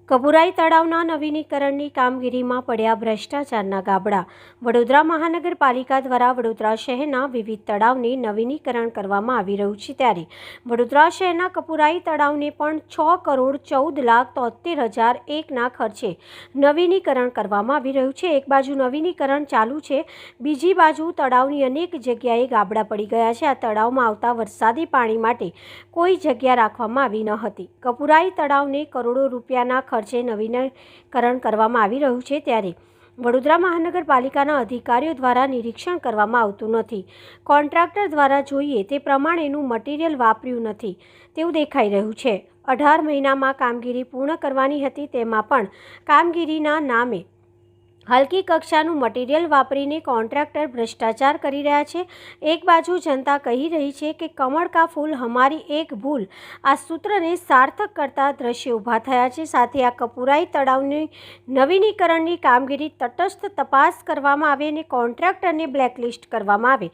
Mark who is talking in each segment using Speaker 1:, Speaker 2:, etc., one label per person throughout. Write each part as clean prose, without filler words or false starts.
Speaker 1: કપુરાઈ તળાવના નવીનીકરણની કામગીરીમાં પડ્યા ભ્રષ્ટાચારના ગાબડા। વડોદરા મહાનગરપાલિકા દ્વારા વડોદરા શહેરના વિવિધ તળાવને નવીનીકરણ કરવામાં આવી રહ્યું છે, ત્યારે વડોદરા શહેરના કપુરાઈ તળાવને પણ 6,14,73,001ના ખર્ચે નવીનીકરણ કરવામાં આવી રહ્યું છે। એક બાજુ નવીનીકરણ ચાલુ છે, બીજી બાજુ તળાવની અનેક જગ્યાએ ગાબડા પડી ગયા છે। આ તળાવમાં આવતા વરસાદી પાણી માટે કોઈ જગ્યા રાખવામાં આવી ન હતી। કપુરાઈ તળાવને કરોડો રૂપિયાના ખર્ચે નવીનીકરણ કરવામાં આવી રહ્યું છે, ત્યારે વડોદરા મહાનગરપાલિકાના અધિકારીઓ દ્વારા નિરીક્ષણ કરવામાં આવતું નથી। કોન્ટ્રાક્ટર દ્વારા જોઈએ તે પ્રમાણેનું મટીરિયલ વાપર્યું નથી તેવું દેખાઈ રહ્યું છે। 18 મહિનામાં કામગીરી પૂર્ણ કરવાની હતી, તેમાં પણ કામગીરીના નામે હલકી કક્ષાનું મટીરિયલ વાપરીને કોન્ટ્રાક્ટર ભ્રષ્ટાચાર કરી રહ્યા છે। એક બાજુ જનતા કહી રહી છે કે કમળ કા ફૂલ હમારી એક ભૂલ, આ સૂત્રને સાર્થક કરતા દ્રશ્યો ઊભા થયા છે। સાથે આ કપુરાઈ તળાવની નવીનીકરણની કામગીરી તટસ્થ તપાસ કરવામાં આવે અને કોન્ટ્રાક્ટરને બ્લેકલિસ્ટ કરવામાં આવે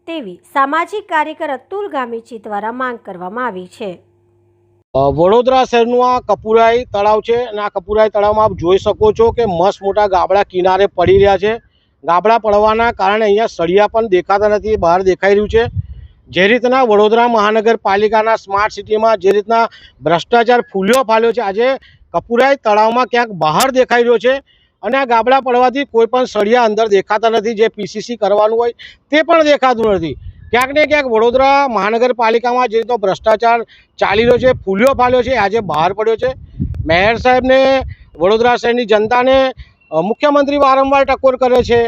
Speaker 1: તેવી સામાજિક કાર્યકર અતુલ ગામીચી દ્વારા માંગ કરવામાં આવી છે।
Speaker 2: વડોદરા શહેરનું આ કપુરાઈ તળાવ છે અને આ કપુરાઈ તળાવમાં આપ જોઈ શકો છો કે મસ્ત મોટા ગાબડા કિનારે પડી રહ્યા છે। ગાબડા પડવાના કારણે અહીંયા સળિયા પણ દેખાતા નથી, બહાર દેખાઈ રહ્યું છે। જે રીતના વડોદરા મહાનગરપાલિકાના સ્માર્ટ સિટીમાં જે રીતના ભ્રષ્ટાચાર ફૂલ્યો ફાલ્યો છે, આજે કપુરાઈ તળાવમાં ક્યાંક બહાર દેખાઈ રહ્યો છે અને આ ગાબડા પડવાથી કોઈ પણ સળિયા અંદર દેખાતા નથી। જે પીસીસી કરવાનું હોય તે પણ દેખાતું નથી। ક્યાંક ને ક્યાંક વડોદરા મહાનગરપાલિકામાં જે રીતનો ભ્રષ્ટાચાર ચાલી રહ્યો છે, ફૂલ્યો ફાલ્યો છે, આજે બહાર પડ્યો છે। મેયર સાહેબને, વડોદરા શહેરની જનતાને મુખ્યમંત્રી વારંવાર ટકોર કરે છે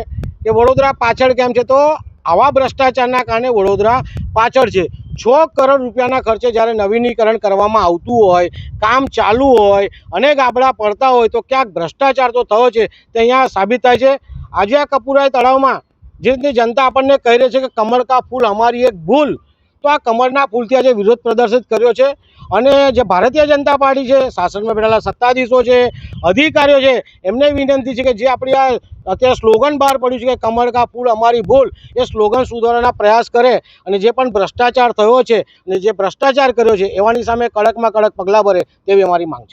Speaker 2: કે વડોદરા પાછળ કેમ છે, તો આવા ભ્રષ્ટાચારના કારણે વડોદરા પાછળ છે। 6 કરોડ રૂપિયાના ખર્ચે જ્યારે નવીનીકરણ કરવામાં આવતું હોય, કામ ચાલુ હોય અને ગાબડા પડતા હોય તો ક્યાંક ભ્રષ્ટાચાર તો થયો છે તે અહીંયા સાબિત થાય છે। આજે આ કપુરાઈ તળાવમાં જે રીતની જનતા આપણને કહી રહી છે કે કમળ કા ફૂલ અમારી એક ભૂલ, તો આ કમળના ફૂલથી આજે વિરોધ પ્રદર્શિત કર્યો છે અને જે ભારતીય જનતા પાર્ટી છે, શાસનમાં બેઠેલા સત્તાધીશો છે, અધિકારીઓ છે, એમને વિનંતી છે કે જે આપણી આ અત્યારે સ્લોગન બહાર પડ્યું છે કે કમળ કા ફૂલ અમારી ભૂલ, એ સ્લોગન સુધારવાના પ્રયાસ કરે અને જે પણ ભ્રષ્ટાચાર થયો છે અને જે ભ્રષ્ટાચાર કર્યો છે એવાની સામે કડકમાં કડક પગલાં ભરે તેવી અમારી માંગ છે।